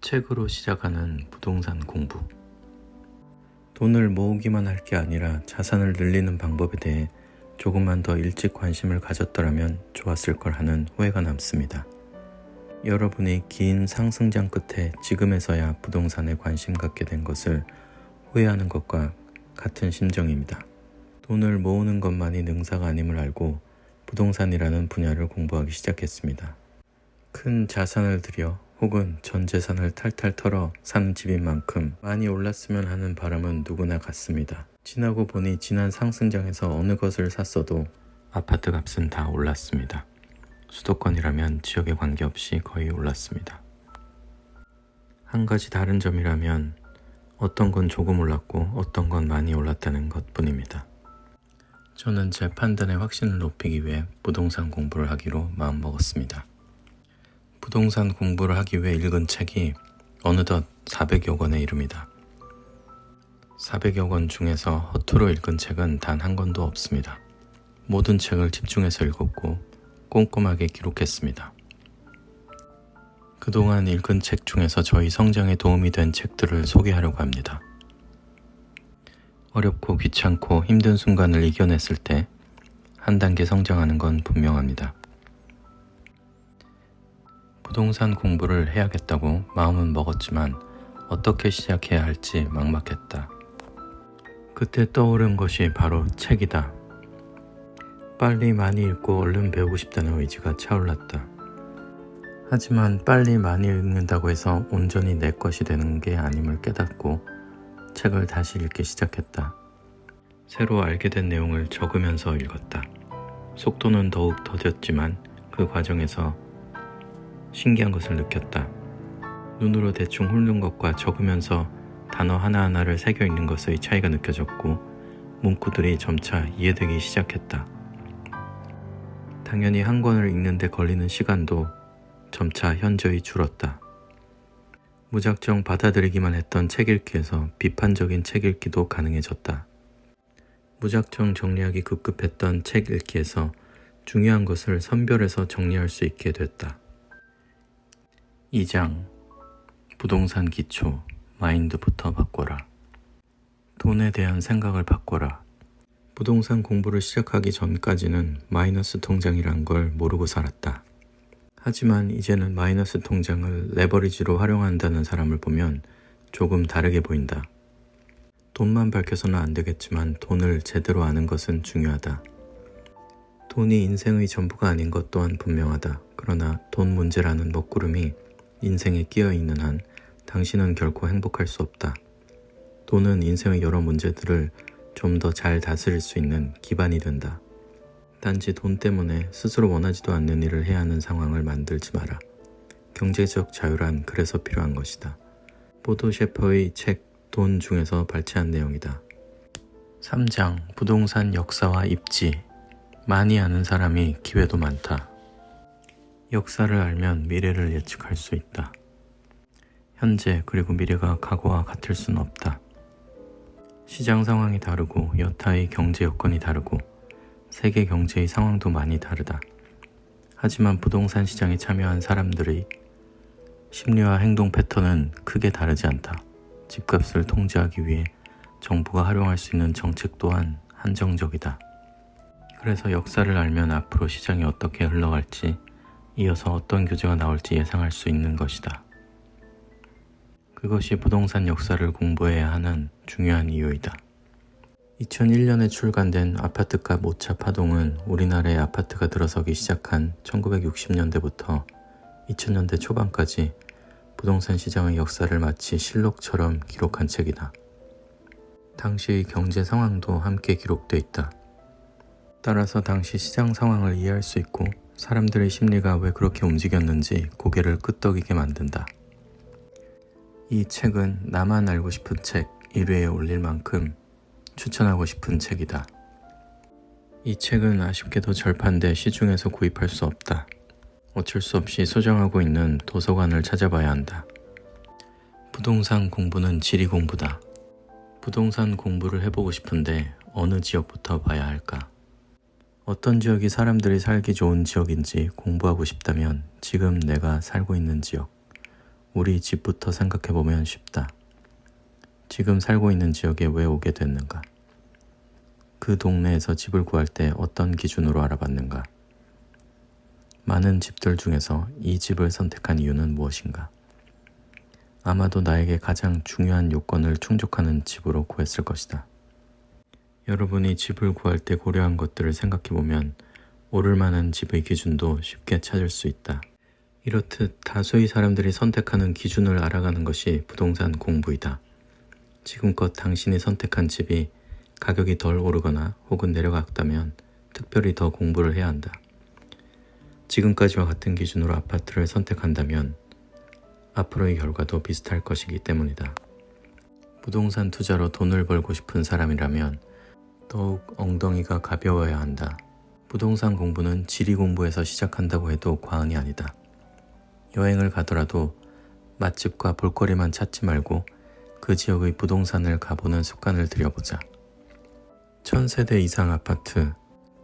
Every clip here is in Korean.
책으로 시작하는 부동산 공부. 돈을 모으기만 할 게 아니라 자산을 늘리는 방법에 대해 조금만 더 일찍 관심을 가졌더라면 좋았을 걸 하는 후회가 남습니다. 여러분이 긴 상승장 끝에 지금에서야 부동산에 관심 갖게 된 것을 후회하는 것과 같은 심정입니다. 돈을 모으는 것만이 능사가 아님을 알고 부동산이라는 분야를 공부하기 시작했습니다. 큰 자산을 들여 혹은 전 재산을 탈탈 털어 사는 집인 만큼 많이 올랐으면 하는 바람은 누구나 같습니다. 지나고 보니 지난 상승장에서 어느 것을 샀어도 아파트 값은 다 올랐습니다. 수도권이라면 지역에 관계없이 거의 올랐습니다. 한 가지 다른 점이라면 어떤 건 조금 올랐고 어떤 건 많이 올랐다는 것뿐입니다. 저는 제 판단의 확신을 높이기 위해 부동산 공부를 하기로 마음먹었습니다. 부동산 공부를 하기 위해 읽은 책이 어느덧 400여 권에 이릅니다. 400여 권 중에서 허투루 읽은 책은 단 한 권도 없습니다. 모든 책을 집중해서 읽었고 꼼꼼하게 기록했습니다. 그동안 읽은 책 중에서 저희 성장에 도움이 된 책들을 소개하려고 합니다. 어렵고 귀찮고 힘든 순간을 이겨냈을 때 한 단계 성장하는 건 분명합니다. 부동산 공부를 해야겠다고 마음은 먹었지만 어떻게 시작해야 할지 막막했다. 그때 떠오른 것이 바로 책이다. 빨리 많이 읽고 얼른 배우고 싶다는 의지가 차올랐다. 하지만 빨리 많이 읽는다고 해서 온전히 내 것이 되는 게 아님을 깨닫고 책을 다시 읽기 시작했다. 새로 알게 된 내용을 적으면서 읽었다. 속도는 더욱 더뎠지만 그 과정에서 신기한 것을 느꼈다. 눈으로 대충 훑는 것과 적으면서 단어 하나하나를 새겨 읽는 것의 차이가 느껴졌고 문구들이 점차 이해되기 시작했다. 당연히 한 권을 읽는데 걸리는 시간도 점차 현저히 줄었다. 무작정 받아들이기만 했던 책 읽기에서 비판적인 책 읽기도 가능해졌다. 무작정 정리하기 급급했던 책 읽기에서 중요한 것을 선별해서 정리할 수 있게 됐다. 2장 부동산 기초 마인드부터 바꿔라. 돈에 대한 생각을 바꿔라. 부동산 공부를 시작하기 전까지는 마이너스 통장이란 걸 모르고 살았다. 하지만 이제는 마이너스 통장을 레버리지로 활용한다는 사람을 보면 조금 다르게 보인다. 돈만 밝혀서는 안 되겠지만 돈을 제대로 아는 것은 중요하다. 돈이 인생의 전부가 아닌 것 또한 분명하다. 그러나 돈 문제라는 먹구름이 인생에 끼어 있는 한 당신은 결코 행복할 수 없다. 돈은 인생의 여러 문제들을 좀 더 잘 다스릴 수 있는 기반이 된다. 단지 돈 때문에 스스로 원하지도 않는 일을 해야 하는 상황을 만들지 마라. 경제적 자유란 그래서 필요한 것이다. 보도 셰퍼의 책 돈 중에서 발췌한 내용이다. 3장 부동산 역사와 입지. 많이 아는 사람이 기회도 많다. 역사를 알면 미래를 예측할 수 있다. 현재 그리고 미래가 과거와 같을 수는 없다. 시장 상황이 다르고 여타의 경제 여건이 다르고 세계 경제의 상황도 많이 다르다. 하지만 부동산 시장에 참여한 사람들의 심리와 행동 패턴은 크게 다르지 않다. 집값을 통제하기 위해 정부가 활용할 수 있는 정책 또한 한정적이다. 그래서 역사를 알면 앞으로 시장이 어떻게 흘러갈지, 이어서 어떤 규제가 나올지 예상할 수 있는 것이다. 그것이 부동산 역사를 공부해야 하는 중요한 이유이다. 2001년에 출간된 아파트값 오차 파동은 우리나라의 아파트가 들어서기 시작한 1960년대부터 2000년대 초반까지 부동산 시장의 역사를 마치 실록처럼 기록한 책이다. 당시의 경제 상황도 함께 기록돼 있다. 따라서 당시 시장 상황을 이해할 수 있고 사람들의 심리가 왜 그렇게 움직였는지 고개를 끄덕이게 만든다. 이 책은 나만 알고 싶은 책 1위에 올릴 만큼 추천하고 싶은 책이다. 이 책은 아쉽게도 절판돼 시중에서 구입할 수 없다. 어쩔 수 없이 소장하고 있는 도서관을 찾아봐야 한다. 부동산 공부는 지리 공부다. 부동산 공부를 해보고 싶은데 어느 지역부터 봐야 할까? 어떤 지역이 사람들이 살기 좋은 지역인지 공부하고 싶다면 지금 내가 살고 있는 지역, 우리 집부터 생각해보면 쉽다. 지금 살고 있는 지역에 왜 오게 됐는가? 그 동네에서 집을 구할 때 어떤 기준으로 알아봤는가? 많은 집들 중에서 이 집을 선택한 이유는 무엇인가? 아마도 나에게 가장 중요한 요건을 충족하는 집으로 구했을 것이다. 여러분이 집을 구할 때 고려한 것들을 생각해보면 오를 만한 집의 기준도 쉽게 찾을 수 있다. 이렇듯 다수의 사람들이 선택하는 기준을 알아가는 것이 부동산 공부이다. 지금껏 당신이 선택한 집이 가격이 덜 오르거나 혹은 내려갔다면 특별히 더 공부를 해야 한다. 지금까지와 같은 기준으로 아파트를 선택한다면 앞으로의 결과도 비슷할 것이기 때문이다. 부동산 투자로 돈을 벌고 싶은 사람이라면 더욱 엉덩이가 가벼워야 한다. 부동산 공부는 지리 공부에서 시작한다고 해도 과언이 아니다. 여행을 가더라도 맛집과 볼거리만 찾지 말고 그 지역의 부동산을 가보는 습관을 들여보자. 1000세대 이상 아파트,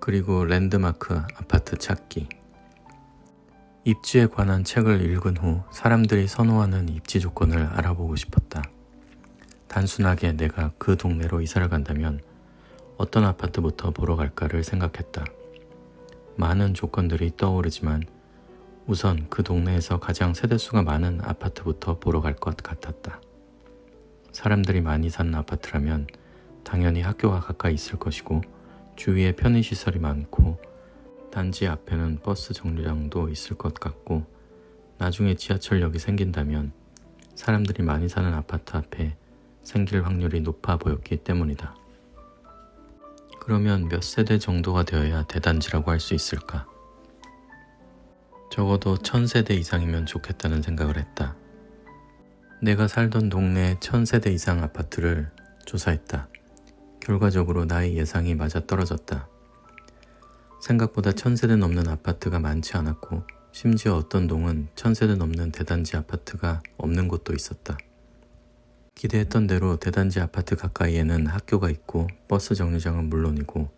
그리고 랜드마크 아파트 찾기. 입지에 관한 책을 읽은 후 사람들이 선호하는 입지 조건을 알아보고 싶었다. 단순하게 내가 그 동네로 이사를 간다면 어떤 아파트부터 보러 갈까를 생각했다. 많은 조건들이 떠오르지만 우선 그 동네에서 가장 세대수가 많은 아파트부터 보러 갈 것 같았다. 사람들이 많이 사는 아파트라면 당연히 학교가 가까이 있을 것이고 주위에 편의시설이 많고 단지 앞에는 버스 정류장도 있을 것 같고 나중에 지하철역이 생긴다면 사람들이 많이 사는 아파트 앞에 생길 확률이 높아 보였기 때문이다. 그러면 몇 세대 정도가 되어야 대단지라고 할 수 있을까? 적어도 1000세대 이상이면 좋겠다는 생각을 했다. 내가 살던 동네의 1000세대 이상 아파트를 조사했다. 결과적으로 나의 예상이 맞아떨어졌다. 생각보다 1000세대 넘는 아파트가 많지 않았고 심지어 어떤 동은 1000세대 넘는 대단지 아파트가 없는 곳도 있었다. 기대했던 대로 대단지 아파트 가까이에는 학교가 있고 버스 정류장은 물론이고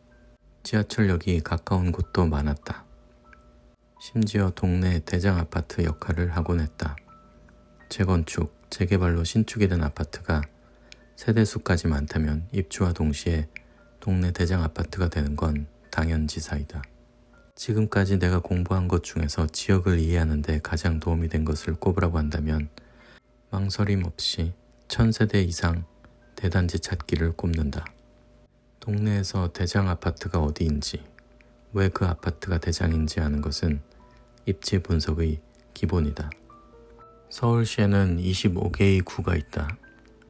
지하철역이 가까운 곳도 많았다. 심지어 동네 대장 아파트 역할을 하곤 했다. 재건축, 재개발로 신축이 된 아파트가 세대수까지 많다면 입주와 동시에 동네 대장 아파트가 되는 건 당연지사이다. 지금까지 내가 공부한 것 중에서 지역을 이해하는 데 가장 도움이 된 것을 꼽으라고 한다면 망설임 없이 1000세대 이상 대단지 찾기를 꼽는다. 동네에서 대장 아파트가 어디인지, 왜 그 아파트가 대장인지 아는 것은 입지 분석의 기본이다. 서울시에는 25개의 구가 있다.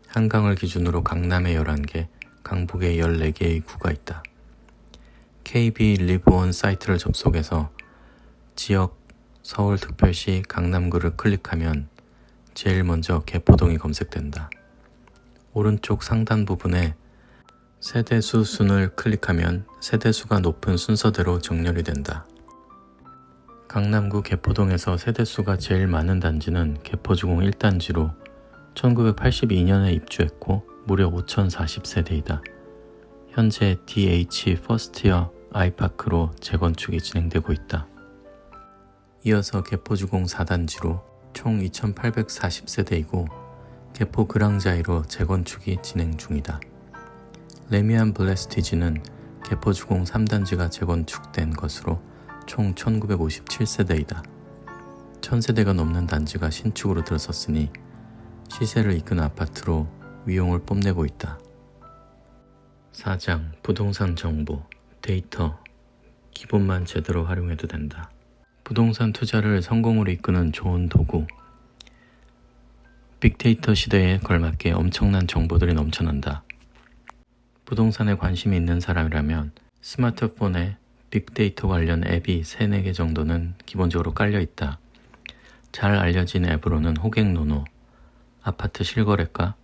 한강을 기준으로 강남에 11개, 강북에 14개의 구가 있다. KB 리브온 사이트를 접속해서 지역 서울특별시 강남구를 클릭하면 제일 먼저 개포동이 검색된다. 오른쪽 상단 부분에 세대수 순을 클릭하면 세대수가 높은 순서대로 정렬이 된다. 강남구 개포동에서 세대수가 제일 많은 단지는 개포주공 1단지로 1982년에 입주했고 무려 5040세대이다. 현재 DH 퍼스트이어 아이파크로 재건축이 진행되고 있다. 이어서 개포주공 4단지로 총 2840세대이고 개포 그랑자이로 재건축이 진행 중이다. 레미안 블레스티지는 개포주공 3단지가 재건축된 것으로 총 1957세대이다. 1000세대가 넘는 단지가 신축으로 들어섰으니 시세를 이끄는 아파트로 위용을 뽐내고 있다. 4장 부동산 정보, 데이터, 기본만 제대로 활용해도 된다. 부동산 투자를 성공으로 이끄는 좋은 도구. 빅데이터 시대에 걸맞게 엄청난 정보들이 넘쳐난다. 부동산에 관심이 있는 사람이라면 스마트폰에 빅데이터 관련 앱이 3-4개 정도는 기본적으로 깔려 있다. 잘 알려진 앱으로는 호갱노노, 아파트 실거래가,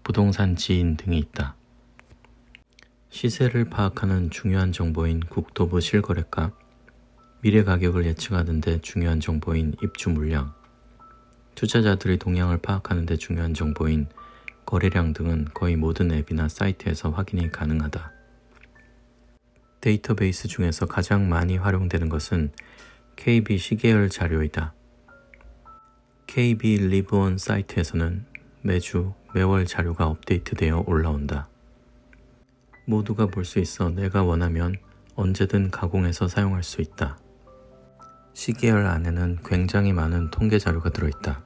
부동산 지인 등이 있다. 시세를 파악하는 중요한 정보인 국토부 실거래가, 미래 가격을 예측하는 데 중요한 정보인 입주 물량, 투자자들의 동향을 파악하는 데 중요한 정보인 거래량 등은 거의 모든 앱이나 사이트에서 확인이 가능하다. 데이터베이스 중에서 가장 많이 활용되는 것은 KB 시계열 자료이다. KB 리브온 사이트에서는 매월 자료가 업데이트되어 올라온다. 모두가 볼 수 있어 내가 원하면 언제든 가공해서 사용할 수 있다. 시계열 안에는 굉장히 많은 통계 자료가 들어있다.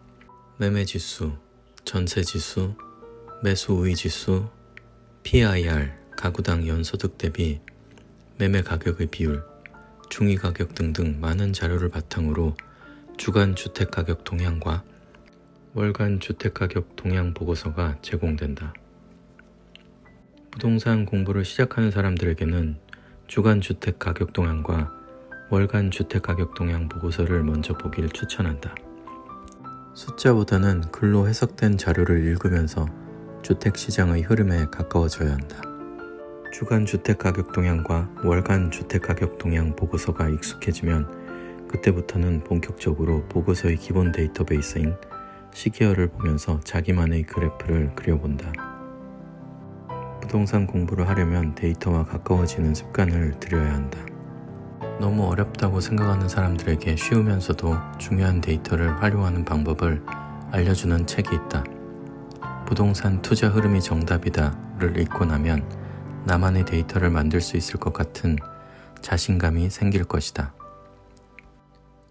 매매지수, 전세지수, 매수 우위지수, PIR, 가구당 연소득 대비, 매매 가격의 비율, 중위가격 등등 많은 자료를 바탕으로 주간 주택가격 동향과 월간 주택가격 동향 보고서가 제공된다. 부동산 공부를 시작하는 사람들에게는 주간 주택가격 동향과 월간 주택가격 동향 보고서를 먼저 보길 추천한다. 숫자보다는 글로 해석된 자료를 읽으면서 주택시장의 흐름에 가까워져야 한다. 주간 주택가격 동향과 월간 주택가격 동향 보고서가 익숙해지면 그때부터는 본격적으로 보고서의 기본 데이터베이스인 시계열을 보면서 자기만의 그래프를 그려본다. 부동산 공부를 하려면 데이터와 가까워지는 습관을 들여야 한다. 너무 어렵다고 생각하는 사람들에게 쉬우면서도 중요한 데이터를 활용하는 방법을 알려주는 책이 있다. 부동산 투자 흐름이 정답이다를 읽고 나면 나만의 데이터를 만들 수 있을 것 같은 자신감이 생길 것이다.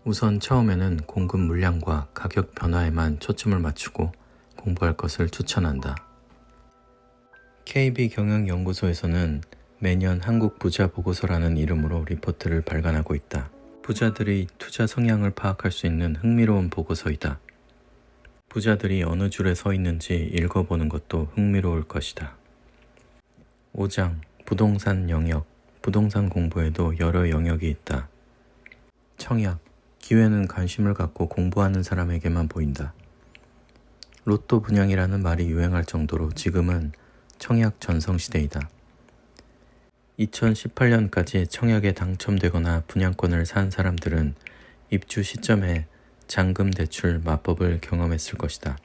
우선 처음에는 공급 물량과 가격 변화에만 초점을 맞추고 공부할 것을 추천한다. KB경영연구소에서는 매년 한국 부자 보고서라는 이름으로 리포트를 발간하고 있다. 부자들의 투자 성향을 파악할 수 있는 흥미로운 보고서이다. 부자들이 어느 줄에 서 있는지 읽어보는 것도 흥미로울 것이다. 5장 부동산 영역. 부동산 공부에도 여러 영역이 있다. 청약. 기회는 관심을 갖고 공부하는 사람에게만 보인다. 로또 분양이라는 말이 유행할 정도로 지금은 청약 전성시대이다. 2018년까지 청약에 당첨되거나 분양권을 산 사람들은 입주 시점에 잔금 대출 마법을 경험했을 것이다.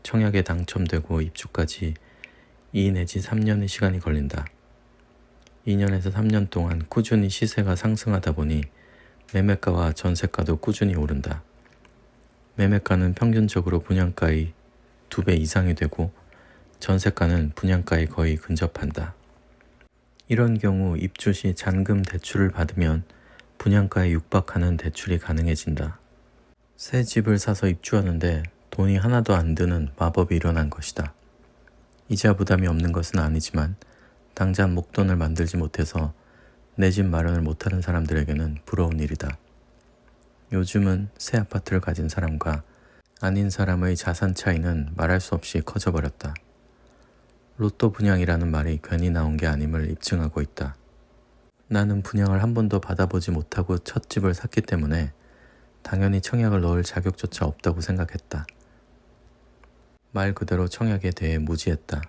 청약에 당첨되고 입주까지 2 내지 3년의 시간이 걸린다. 2년에서 3년 동안 꾸준히 시세가 상승하다 보니 매매가와 전세가도 꾸준히 오른다. 매매가는 평균적으로 분양가의 2배 이상이 되고 전세가는 분양가에 거의 근접한다. 이런 경우 입주 시 잔금 대출을 받으면 분양가에 육박하는 대출이 가능해진다. 새 집을 사서 입주하는데 돈이 하나도 안 드는 마법이 일어난 것이다. 이자 부담이 없는 것은 아니지만 당장 목돈을 만들지 못해서 내 집 마련을 못하는 사람들에게는 부러운 일이다. 요즘은 새 아파트를 가진 사람과 아닌 사람의 자산 차이는 말할 수 없이 커져버렸다. 로또 분양이라는 말이 괜히 나온 게 아님을 입증하고 있다. 나는 분양을 한 번도 받아보지 못하고 첫 집을 샀기 때문에 당연히 청약을 넣을 자격조차 없다고 생각했다. 말 그대로 청약에 대해 무지했다.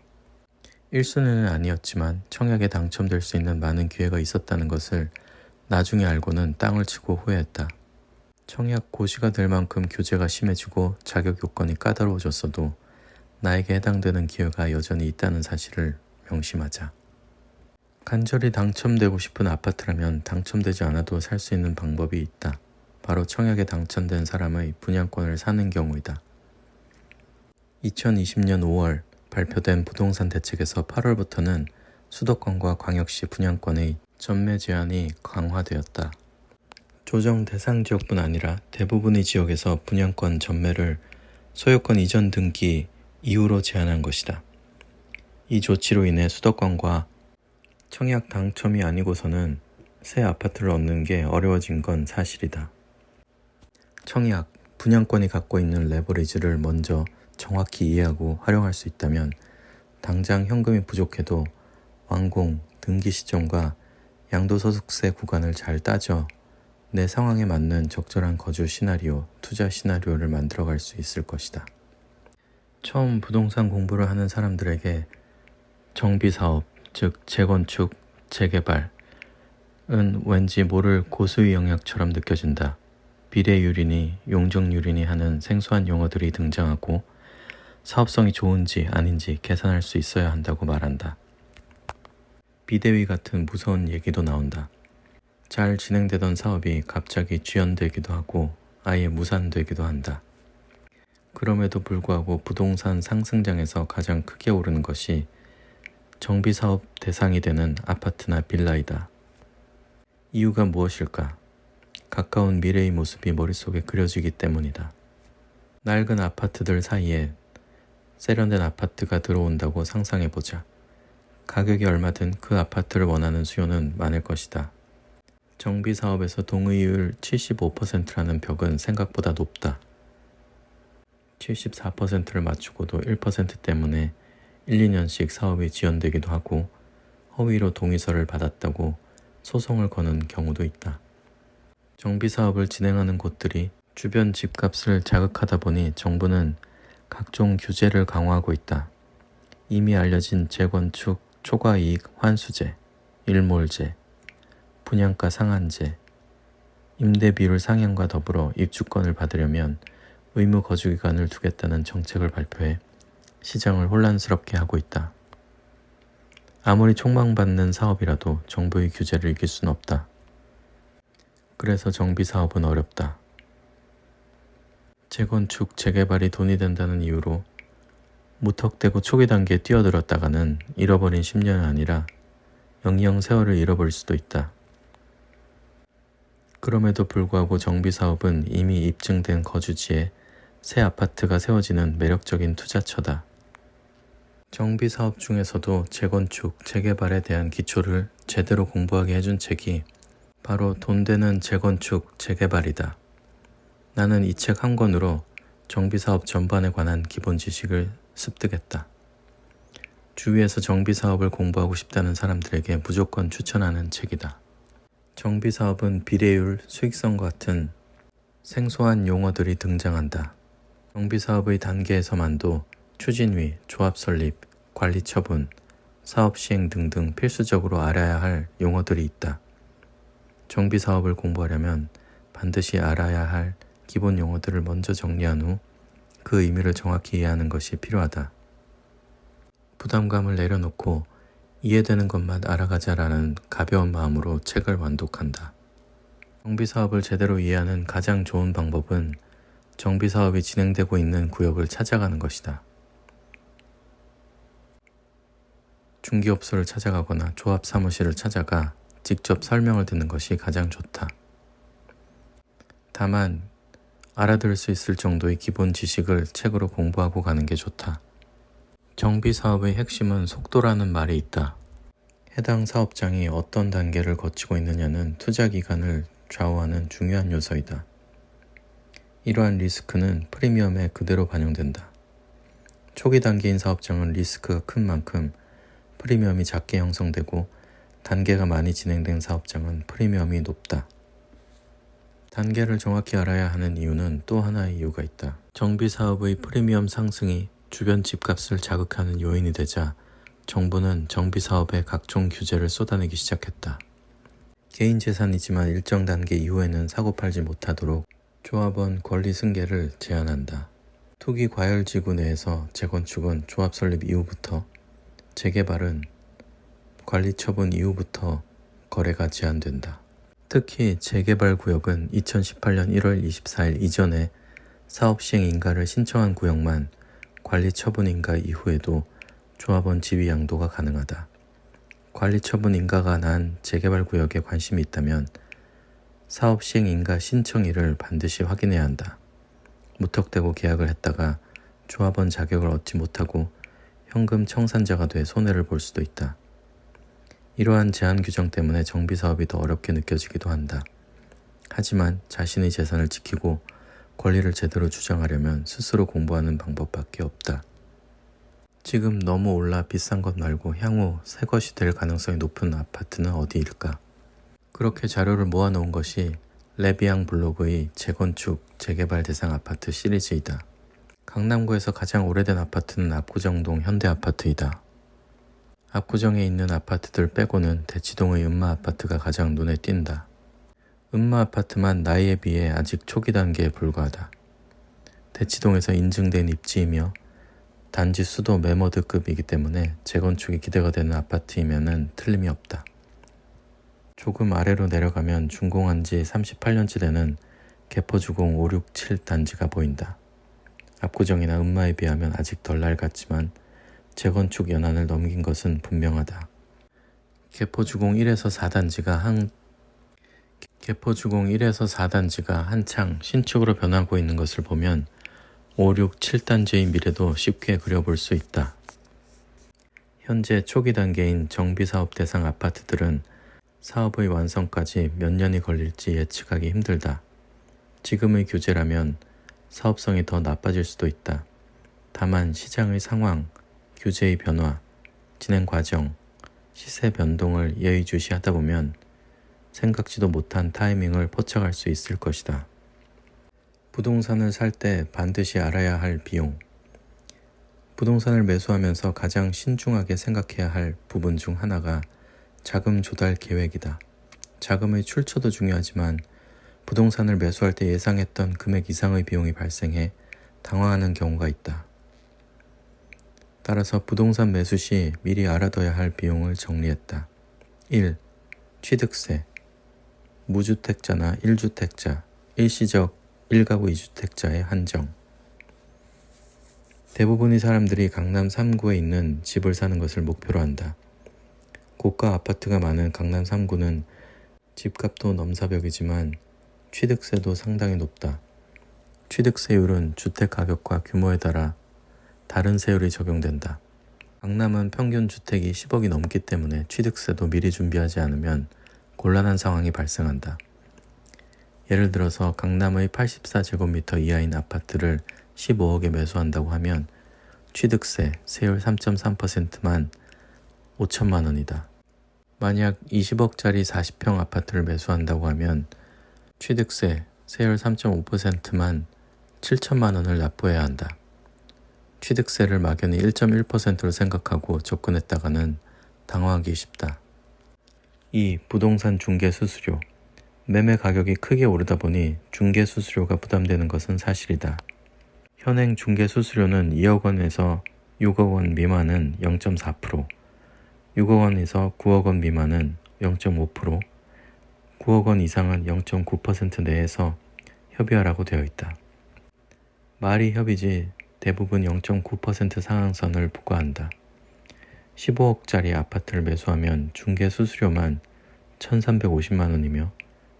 1순위는 아니었지만 청약에 당첨될 수 있는 많은 기회가 있었다는 것을 나중에 알고는 땅을 치고 후회했다. 청약 고시가 될 만큼 규제가 심해지고 자격 요건이 까다로워졌어도 나에게 해당되는 기회가 여전히 있다는 사실을 명심하자. 간절히 당첨되고 싶은 아파트라면 당첨되지 않아도 살 수 있는 방법이 있다. 바로 청약에 당첨된 사람의 분양권을 사는 경우이다. 2020년 5월 발표된 부동산 대책에서 8월부터는 수도권과 광역시 분양권의 전매 제한이 강화되었다. 조정 대상 지역뿐 아니라 대부분의 지역에서 분양권 전매를 소유권 이전 등기 이후로 제한한 것이다. 이 조치로 인해 수도권과 청약 당첨이 아니고서는 새 아파트를 얻는 게 어려워진 건 사실이다. 청약, 분양권이 갖고 있는 레버리지를 먼저 정확히 이해하고 활용할 수 있다면 당장 현금이 부족해도 완공, 등기 시점과 양도소득세 구간을 잘 따져 내 상황에 맞는 적절한 거주 시나리오, 투자 시나리오를 만들어갈 수 있을 것이다. 처음 부동산 공부를 하는 사람들에게 정비사업, 즉 재건축, 재개발은 왠지 모를 고수의 영역처럼 느껴진다. 비례유리니 용적유리니 하는 생소한 용어들이 등장하고 사업성이 좋은지 아닌지 계산할 수 있어야 한다고 말한다. 비대위 같은 무서운 얘기도 나온다. 잘 진행되던 사업이 갑자기 지연되기도 하고 아예 무산되기도 한다. 그럼에도 불구하고 부동산 상승장에서 가장 크게 오르는 것이 정비사업 대상이 되는 아파트나 빌라이다. 이유가 무엇일까? 가까운 미래의 모습이 머릿속에 그려지기 때문이다. 낡은 아파트들 사이에 세련된 아파트가 들어온다고 상상해보자. 가격이 얼마든 그 아파트를 원하는 수요는 많을 것이다. 정비사업에서 동의율 75%라는 벽은 생각보다 높다. 74%를 맞추고도 1% 때문에 1, 2년씩 사업이 지연되기도 하고 허위로 동의서를 받았다고 소송을 거는 경우도 있다. 정비사업을 진행하는 곳들이 주변 집값을 자극하다 보니 정부는 각종 규제를 강화하고 있다. 이미 알려진 재건축 초과이익 환수제, 일몰제, 분양가 상한제, 임대 비율 상향과 더불어 입주권을 받으려면 의무 거주 기간을 두겠다는 정책을 발표해 시장을 혼란스럽게 하고 있다. 아무리 촉망받는 사업이라도 정부의 규제를 이길 수는 없다. 그래서 정비사업은 어렵다. 재건축, 재개발이 돈이 된다는 이유로 무턱대고 초기 단계에 뛰어들었다가는 잃어버린 10년이 아니라 영영 세월을 잃어버릴 수도 있다. 그럼에도 불구하고 정비사업은 이미 입증된 거주지에 새 아파트가 세워지는 매력적인 투자처다. 정비사업 중에서도 재건축, 재개발에 대한 기초를 제대로 공부하게 해준 책이 바로 돈 되는 재건축, 재개발이다. 나는 이 책 한 권으로 정비사업 전반에 관한 기본 지식을 습득했다. 주위에서 정비사업을 공부하고 싶다는 사람들에게 무조건 추천하는 책이다. 정비사업은 비례율, 수익성과 같은 생소한 용어들이 등장한다. 정비사업의 단계에서만도 추진위, 조합 설립, 관리 처분, 사업 시행 등등 필수적으로 알아야 할 용어들이 있다. 정비사업을 공부하려면 반드시 알아야 할 기본 용어들을 먼저 정리한 후 그 의미를 정확히 이해하는 것이 필요하다. 부담감을 내려놓고 이해되는 것만 알아가자라는 가벼운 마음으로 책을 완독한다. 정비사업을 제대로 이해하는 가장 좋은 방법은 정비사업이 진행되고 있는 구역을 찾아가는 것이다. 중개업소를 찾아가거나 조합 사무실을 찾아가 직접 설명을 듣는 것이 가장 좋다. 다만 알아들을 수 있을 정도의 기본 지식을 책으로 공부하고 가는 게 좋다. 정비사업의 핵심은 속도라는 말이 있다. 해당 사업장이 어떤 단계를 거치고 있느냐는 투자 기간을 좌우하는 중요한 요소이다. 이러한 리스크는 프리미엄에 그대로 반영된다. 초기 단계인 사업장은 리스크가 큰 만큼 프리미엄이 작게 형성되고 단계가 많이 진행된 사업장은 프리미엄이 높다. 단계를 정확히 알아야 하는 이유는 또 하나의 이유가 있다. 정비사업의 프리미엄 상승이 주변 집값을 자극하는 요인이 되자 정부는 정비사업에 각종 규제를 쏟아내기 시작했다. 개인 재산이지만 일정 단계 이후에는 사고팔지 못하도록 조합원 권리 승계를 제한한다. 투기 과열지구 내에서 재건축은 조합 설립 이후부터, 재개발은 관리 처분 이후부터 거래가 제한된다. 특히 재개발 구역은 2018년 1월 24일 이전에 사업 시행 인가를 신청한 구역만 관리 처분 인가 이후에도 조합원 지위 양도가 가능하다. 관리 처분 인가가 난 재개발 구역에 관심이 있다면 사업 시행 인가 신청일을 반드시 확인해야 한다. 무턱대고 계약을 했다가 조합원 자격을 얻지 못하고 현금 청산자가 돼 손해를 볼 수도 있다. 이러한 제한 규정 때문에 정비사업이 더 어렵게 느껴지기도 한다. 하지만 자신의 재산을 지키고 권리를 제대로 주장하려면 스스로 공부하는 방법밖에 없다. 지금 너무 올라 비싼 것 말고 향후 새 것이 될 가능성이 높은 아파트는 어디일까? 그렇게 자료를 모아놓은 것이 레비앙 블로그의 재건축, 재개발 대상 아파트 시리즈이다. 강남구에서 가장 오래된 아파트는 압구정동 현대아파트이다. 압구정에 있는 아파트들 빼고는 대치동의 음마아파트가 가장 눈에 띈다. 음마아파트만 나이에 비해 아직 초기 단계에 불과하다. 대치동에서 인증된 입지이며 단지 수도 매머드급이기 때문에 재건축이 기대가 되는 아파트이면은 틀림이 없다. 조금 아래로 내려가면 준공한 지 38년째 되는 개포주공 567 단지가 보인다. 압구정이나 음마에 비하면 아직 덜 낡았지만 재건축 연한을 넘긴 것은 분명하다. 개포주공 1에서 4단지가 한창 신축으로 변하고 있는 것을 보면 5, 6, 7단지의 미래도 쉽게 그려볼 수 있다. 현재 초기 단계인 정비사업 대상 아파트들은 사업의 완성까지 몇 년이 걸릴지 예측하기 힘들다. 지금의 규제라면 사업성이 더 나빠질 수도 있다. 다만 시장의 상황, 규제의 변화, 진행 과정, 시세 변동을 예의주시하다 보면 생각지도 못한 타이밍을 포착할 수 있을 것이다. 부동산을 살 때 반드시 알아야 할 비용. 부동산을 매수하면서 가장 신중하게 생각해야 할 부분 중 하나가 자금 조달 계획이다. 자금의 출처도 중요하지만 부동산을 매수할 때 예상했던 금액 이상의 비용이 발생해 당황하는 경우가 있다. 따라서 부동산 매수 시 미리 알아둬야 할 비용을 정리했다. 1. 취득세. 무주택자나 1주택자, 일시적 1가구 2주택자의 한정. 대부분의 사람들이 강남 3구에 있는 집을 사는 것을 목표로 한다. 고가 아파트가 많은 강남 3구는 집값도 넘사벽이지만 취득세도 상당히 높다. 취득세율은 주택 가격과 규모에 따라 다른 세율이 적용된다. 강남은 평균 주택이 10억이 넘기 때문에 취득세도 미리 준비하지 않으면 곤란한 상황이 발생한다. 예를 들어서 강남의 84제곱미터 이하인 아파트를 15억에 매수한다고 하면 취득세, 세율 3.3%만 5천만 원이다. 만약 20억짜리 40평 아파트를 매수한다고 하면 취득세, 세율 3.5%만 7천만 원을 납부해야 한다. 취득세를 막연히 1.1%로 생각하고 접근했다가는 당황하기 쉽다. 2. 부동산 중개 수수료. 매매 가격이 크게 오르다 보니 중개 수수료가 부담되는 것은 사실이다. 현행 중개 수수료는 2억 원에서 6억 원 미만은 0.4%, 6억 원에서 9억 원 미만은 0.5%, 9억 원 이상은 0.9% 내에서 협의하라고 되어 있다. 말이 협의지 대부분 0.9% 상한선을 부과한다. 15억짜리 아파트를 매수하면 중개 수수료만 1,350만 원이며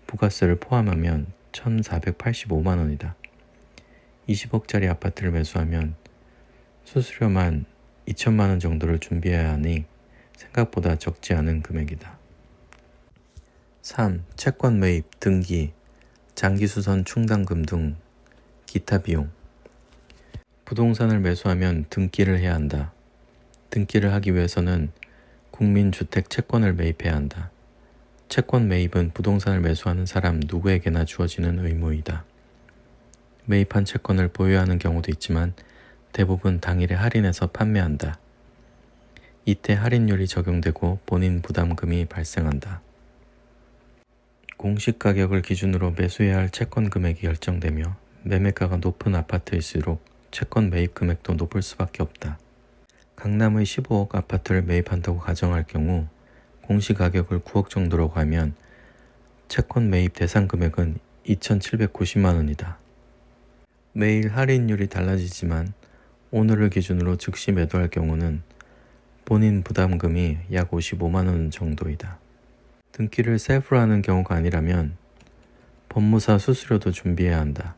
부가세를 포함하면 1,485만 원이다. 20억짜리 아파트를 매수하면 수수료만 2천만 원 정도를 준비해야 하니 생각보다 적지 않은 금액이다. 3. 채권 매입, 등기, 장기수선 충당금 등 기타 비용. 부동산을 매수하면 등기를 해야 한다. 등기를 하기 위해서는 국민주택 채권을 매입해야 한다. 채권 매입은 부동산을 매수하는 사람 누구에게나 주어지는 의무이다. 매입한 채권을 보유하는 경우도 있지만 대부분 당일에 할인해서 판매한다. 이때 할인율이 적용되고 본인 부담금이 발생한다. 공시가격을 기준으로 매수해야 할 채권 금액이 결정되며 매매가가 높은 아파트일수록 채권 매입 금액도 높을 수밖에 없다. 강남의 15억 아파트를 매입한다고 가정할 경우 공시가격을 9억 정도로 하면 채권 매입 대상 금액은 2,790만 원이다. 매일 할인율이 달라지지만 오늘을 기준으로 즉시 매도할 경우는 본인 부담금이 약 55만 원 정도이다. 등기를 셀프로 하는 경우가 아니라면 법무사 수수료도 준비해야 한다.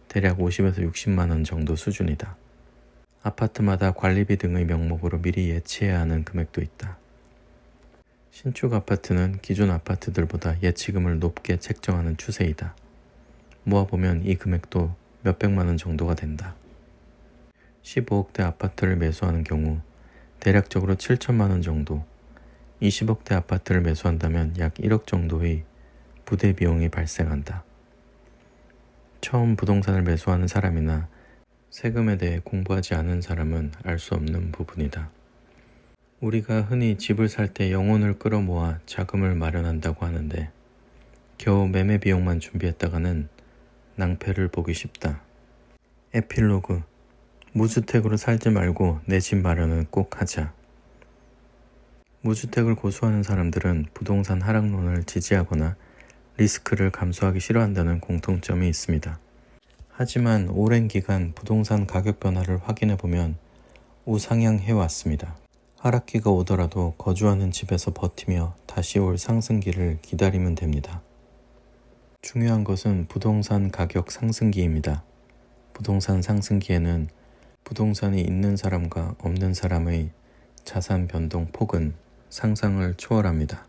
대략 50에서 60만 원 정도 수준이다. 아파트마다 관리비 등의 명목으로 미리 예치해야 하는 금액도 있다. 신축 아파트는 기존 아파트들보다 예치금을 높게 책정하는 추세이다. 모아보면 이 금액도 몇백만 원 정도가 된다. 15억대 아파트를 매수하는 경우 대략적으로 7천만 원 정도, 20억대 아파트를 매수한다면 약 1억 정도의 부대 비용이 발생한다. 처음 부동산을 매수하는 사람이나 세금에 대해 공부하지 않은 사람은 알 수 없는 부분이다. 우리가 흔히 집을 살 때 영혼을 끌어모아 자금을 마련한다고 하는데 겨우 매매 비용만 준비했다가는 낭패를 보기 쉽다. 에필로그. 무주택으로 살지 말고 내 집 마련은 꼭 하자. 무주택을 고수하는 사람들은 부동산 하락론을 지지하거나 리스크를 감수하기 싫어한다는 공통점이 있습니다. 하지만 오랜 기간 부동산 가격 변화를 확인해 보면 우상향해 왔습니다. 하락기가 오더라도 거주하는 집에서 버티며 다시 올 상승기를 기다리면 됩니다. 중요한 것은 부동산 가격 상승기입니다. 부동산 상승기에는 부동산이 있는 사람과 없는 사람의 자산 변동 폭은 상상을 초월합니다.